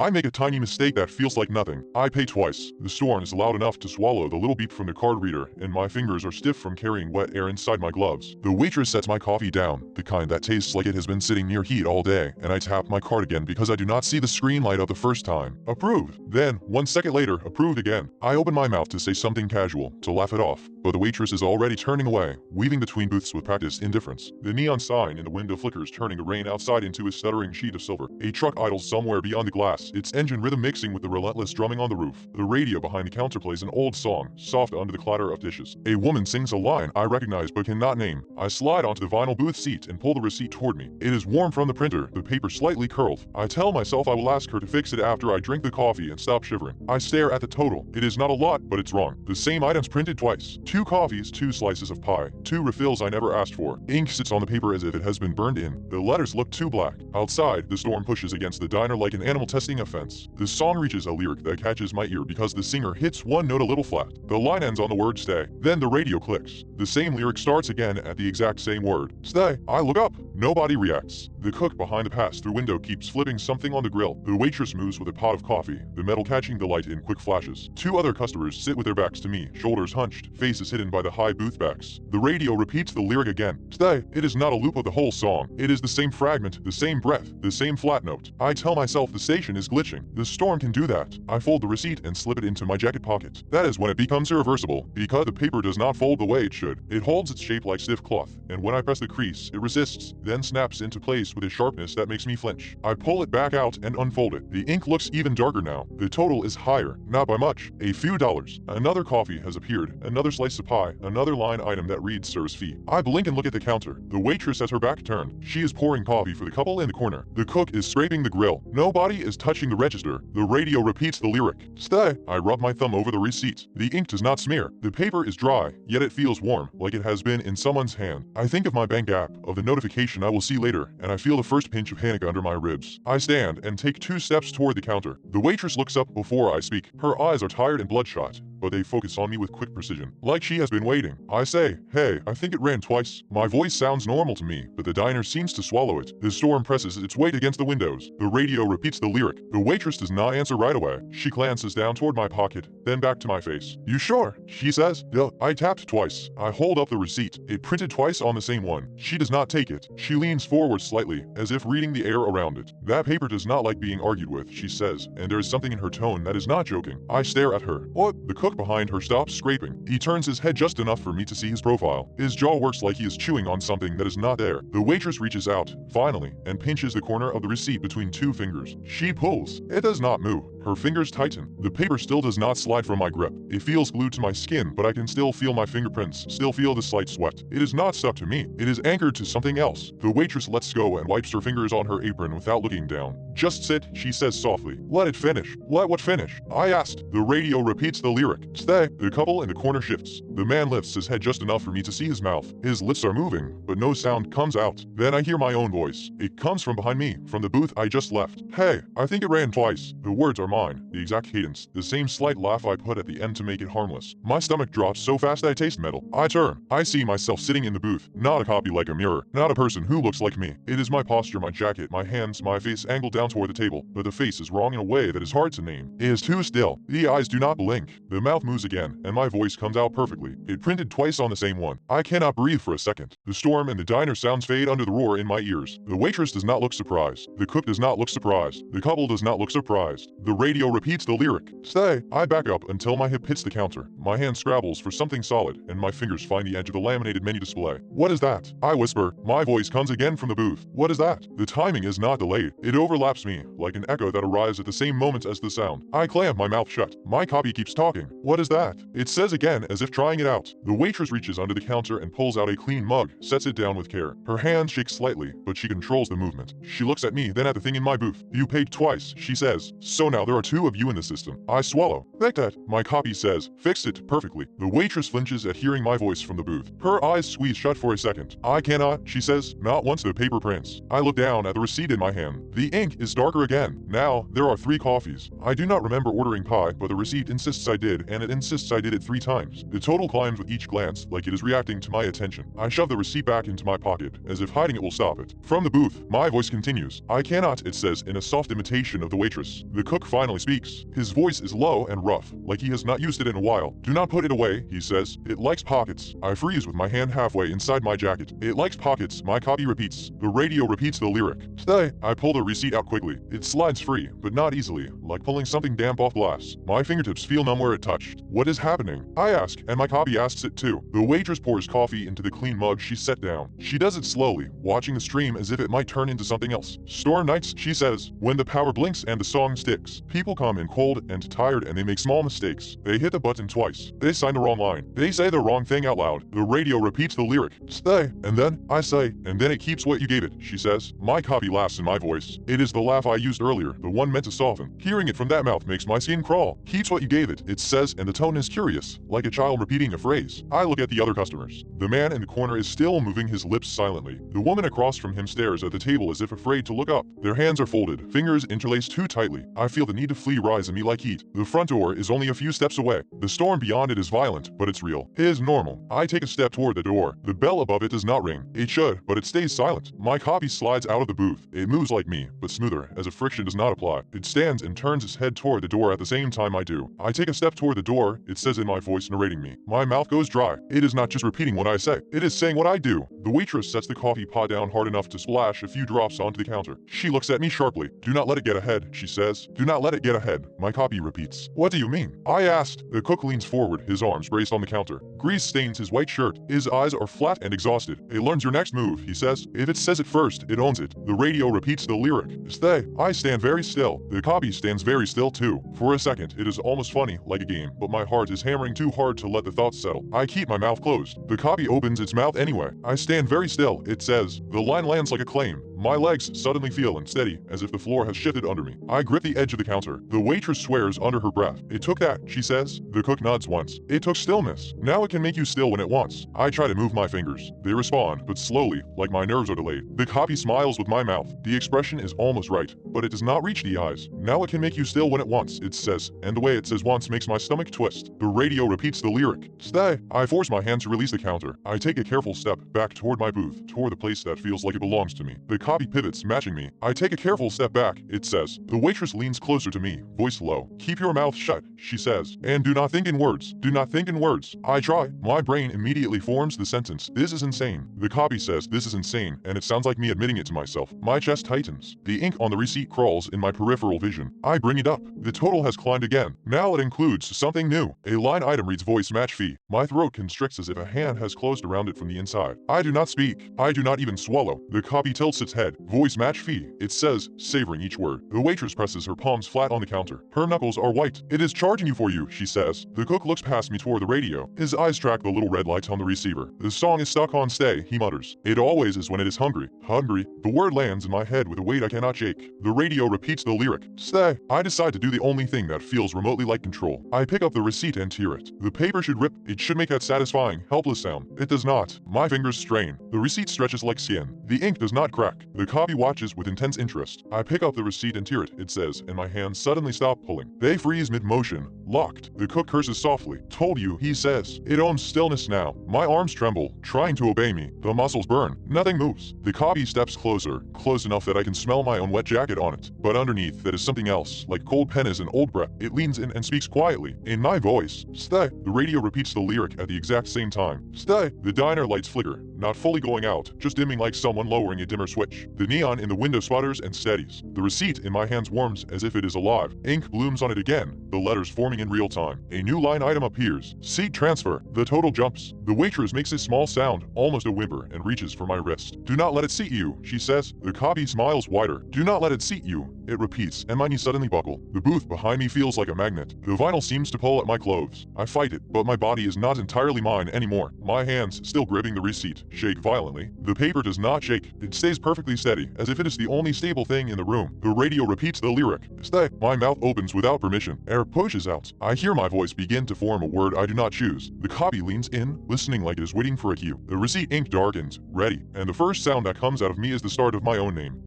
I make a tiny mistake that feels like nothing. I pay twice. The storm is loud enough to swallow the little beep from the card reader, and my fingers are stiff from carrying wet air inside my gloves. The waitress sets my coffee down, the kind that tastes like it has been sitting near heat all day, and I tap my card again because I do not see the screen light up the first time. Approved. Then, 1 second later, approved again. I open my mouth to say something casual, to laugh it off, but the waitress is already turning away, weaving between booths with practiced indifference. The neon sign in the window flickers, turning the rain outside into a stuttering sheet of silver. A truck idles somewhere beyond the glass, its engine rhythm mixing with the relentless drumming on the roof. The radio behind the counter plays an old song, soft under the clatter of dishes. A woman sings a line I recognize but cannot name. I slide onto the vinyl booth seat and pull the receipt toward me. It is warm from the printer, the paper slightly curled. I tell myself I will ask her to fix it after I drink the coffee and stop shivering. I stare at the total. It is not a lot, but it's wrong. The same items printed twice. 2 coffees, 2 slices of pie, 2 refills I never asked for. Ink sits on the paper as if it has been burned in. The letters look too black. Outside, the storm pushes against the diner like an animal testing a fence. The song reaches a lyric that catches my ear because the singer hits one note a little flat. The line ends on the word stay. Then the radio clicks. The same lyric starts again at the exact same word. Stay. I look up. Nobody reacts. The cook behind the pass-through window keeps flipping something on the grill. The waitress moves with a pot of coffee, the metal catching the light in quick flashes. 2 other customers sit with their backs to me, shoulders hunched, faces hidden by the high booth backs. The radio repeats the lyric again. Stay. It is not a loop of the whole song. It is the same fragment, the same breath, the same flat note. I tell myself the station is glitching. The storm can do that. I fold the receipt and slip it into my jacket pocket. That is when it becomes irreversible, because the paper does not fold the way it should. It holds its shape like stiff cloth, and when I press the crease, it resists, then snaps into place with a sharpness that makes me flinch. I pull it back out and unfold it. The ink looks even darker now. The total is higher, not by much, a few dollars. Another coffee has appeared, another slice of pie, another line item that reads service fee. I blink and look at the counter. The waitress has her back turned. She is pouring coffee for the couple in the corner. The cook is scraping the grill. Nobody is touching the register. The radio repeats the lyric. Stay. I rub my thumb over the receipt. The ink does not smear. The paper is dry, yet it feels warm, like it has been in someone's hand. I think of my bank app, of the notification I will see later, and I feel the first pinch of panic under my ribs. I stand and take 2 steps toward the counter. The waitress looks up before I speak. Her eyes are tired and bloodshot, but they focus on me with quick precision, like she has been waiting. I say, hey, I think it ran twice. My voice sounds normal to me, but the diner seems to swallow it. The storm presses its weight against the windows. The radio repeats the lyric. The waitress does not answer right away. She glances down toward my pocket, then back to my face. You sure? She says. Yeah, I tapped twice. I hold up the receipt. It printed twice on the same one. She does not take it. She leans forward slightly, as if reading the air around it. That paper does not like being argued with, she says, and there is something in her tone that is not joking. I stare at her. What? The cook behind her stops scraping. He turns his head just enough for me to see his profile. His jaw works like he is chewing on something that is not there. The waitress reaches out, finally, and pinches the corner of the receipt between 2 fingers. She pulls. It does not move. Her fingers tighten. The paper still does not slide from my grip. It feels glued to my skin, but I can still feel my fingerprints, still feel the slight sweat. It is not stuck to me. It is anchored to something else. The waitress lets go and wipes her fingers on her apron without looking down. Just sit, she says softly. Let it finish. Let what finish? I asked. The radio repeats the lyric. Stay. The couple in the corner shifts. The man lifts his head just enough for me to see his mouth. His lips are moving, but no sound comes out. Then I hear my own voice. It comes from behind me, from the booth I just left. Hey, I think it ran twice. The words are mine, the exact cadence, the same slight laugh I put at the end to make it harmless. My stomach drops so fast I taste metal. I turn. I see myself sitting in the booth, not a copy like a mirror, not a person who looks like me. It is my posture, my jacket, my hands, my face angled down toward the table, but the face is wrong in a way that is hard to name. It is too still. The eyes do not blink. The mouth moves again, and my voice comes out perfectly. It printed twice on the same one. I cannot breathe for a second. The storm and the diner sounds fade under the roar in my ears. The waitress does not look surprised. The cook does not look surprised. The couple does not look surprised. The radio repeats the lyric. Stay. I back up until my hip hits the counter. My hand scrabbles for something solid, and my fingers find the edge of the laminated menu display. What is that? I whisper. My voice comes again from the booth. What is that? The timing is not delayed. It overlaps me, like an echo that arrives at the same moment as the sound. I clamp my mouth shut. My copy keeps talking. What is that? It says again, as if trying it out. The waitress reaches under the counter and pulls out a clean mug, sets it down with care. Her hand shakes slightly, but she controls the movement. She looks at me, then at the thing in my booth. You paid twice, she says. So now the there are two of you in the system. I swallow. Like that, my copy says. Fixed it perfectly. The waitress flinches at hearing my voice from the booth. Her eyes squeeze shut for a second. I cannot, she says, not once the paper prints. I look down at the receipt in my hand. The ink is darker again. Now, there are 3 coffees. I do not remember ordering pie, but the receipt insists I did, and it insists I did it 3 times. The total climbs with each glance, like it is reacting to my attention. I shove the receipt back into my pocket, as if hiding it will stop it. From the booth, my voice continues. I cannot, it says in a soft imitation of the waitress. The cook finally speaks. His voice is low and rough, like he has not used it in a while. Do not put it away, he says. It likes pockets. I freeze with my hand halfway inside my jacket. It likes pockets, my copy repeats. The radio repeats the lyric. Stay. I pull the receipt out quickly. It slides free, but not easily, like pulling something damp off glass. My fingertips feel numb where it touched. What is happening? I ask, and my copy asks it too. The waitress pours coffee into the clean mug she set down. She does it slowly, watching the stream as if it might turn into something else. Storm nights, she says, when the power blinks and the song sticks. People come in cold and tired and they make small mistakes. They hit the button twice. They sign the wrong line. They say the wrong thing out loud. The radio repeats the lyric. Stay. And then, I say, and then it keeps what you gave it, she says. My copy laughs in my voice. It is the laugh I used earlier, the one meant to soften. Hearing it from that mouth makes my skin crawl. Keeps what you gave it, it says, and the tone is curious, like a child repeating a phrase. I look at the other customers. The man in the corner is still moving his lips silently. The woman across from him stares at the table as if afraid to look up. Their hands are folded, fingers interlaced too tightly. I feel the need to flee rise in me like heat. The front door is only a few steps away. The storm beyond it is violent, but it's real. It is normal. I take a step toward the door. The bell above it does not ring. It should, but it stays silent. My copy slides out of the booth. It moves like me, but smoother, as if friction does not apply. It stands and turns its head toward the door at the same time I do. I take a step toward the door, it says in my voice narrating me. My mouth goes dry. It is not just repeating what I say. It is saying what I do. The waitress sets the coffee pot down hard enough to splash a few drops onto the counter. She looks at me sharply. Do not let it get ahead, she says. Do not let it get ahead. My copy repeats. What do you mean? I asked. The cook leans forward, his arms braced on the counter. Grease stains his white shirt. His eyes are flat and exhausted. It learns your next move, he says. If it says it first, it owns it. The radio repeats the lyric. Stay. I stand very still. The copy stands very still too. For a second, it is almost funny, like a game, but my heart is hammering too hard to let the thoughts settle. I keep my mouth closed. The copy opens its mouth anyway. I stand very still, it says. The line lands like a claim. My legs suddenly feel unsteady, as if the floor has shifted under me. I grip the edge of the counter. The waitress swears under her breath. It took that, she says. The cook nods once. It took stillness. Now it can make you still when it wants. I try to move my fingers. They respond, but slowly, like my nerves are delayed. The copy smiles with my mouth. The expression is almost right, but it does not reach the eyes. Now it can make you still when it wants, it says, and the way it says wants makes my stomach twist. The radio repeats the lyric. Stay. I force my hand to release the counter. I take a careful step back toward my booth, toward the place that feels like it belongs to me. The copy pivots, matching me. I take a careful step back, it says. The waitress leans closer to me, voice low. Keep your mouth shut, she says, and do not think in words. Do not think in words. I try. My brain immediately forms the sentence. This is insane. The copy says this is insane, and it sounds like me admitting it to myself. My chest tightens. The ink on the receipt crawls in my peripheral vision. I bring it up. The total has climbed again. Now it includes something new. A line item reads voice match fee. My throat constricts as if a hand has closed around it from the inside. I do not speak. I do not even swallow. The copy tilts its head. Voice match fee. It says, savoring each word. The waitress presses her palms flat on the counter. Her knuckles are white. It is charging you for you, she says. The cook looks past me toward the radio. His eyes track the little red light on the receiver. The song is stuck on stay, he mutters. It always is when it is hungry. Hungry. The word lands in my head with a weight I cannot shake. The radio repeats the lyric. Stay. I decide to do the only thing that feels remotely like control. I pick up the receipt and tear it. The paper should rip. It should make that satisfying, helpless sound. It does not. My fingers strain. The receipt stretches like skin. The ink does not crack. The copy watches with intense interest. I pick up the receipt and tear it, it says, and my hands suddenly stop pulling. They freeze mid-motion. Locked. The cook curses softly. Told you, he says. It owns stillness now. My arms tremble, trying to obey me. The muscles burn. Nothing moves. The copy steps closer, close enough that I can smell my own wet jacket on it. But underneath that is something else, like cold pennies and old breath. It leans in and speaks quietly, in my voice. Stay. The radio repeats the lyric at the exact same time. Stay. The diner lights flicker, not fully going out, just dimming like someone lowering a dimmer switch. The neon in the window sputters and steadies. The receipt in my hands warms as if it is alive. Ink blooms on it again, the letters forming in real time. A new line item appears. Seat transfer. The total jumps. The waitress makes a small sound, almost a whimper, and reaches for my wrist. Do not let it seat you, she says. The copy smiles wider. Do not let it seat you. It repeats, and my knees suddenly buckle. The booth behind me feels like a magnet. The vinyl seems to pull at my clothes. I fight it, but my body is not entirely mine anymore. My hands, still gripping the receipt, shake violently. The paper does not shake. It stays perfectly steady, as if it is the only stable thing in the room. The radio repeats the lyric. Stay. say, my mouth opens without permission. Air pushes out. I hear my voice begin to form a word I do not choose. The copy leans in, listening like it is waiting for a cue. The receipt ink darkens, ready, and the first sound that comes out of me is the start of my own name.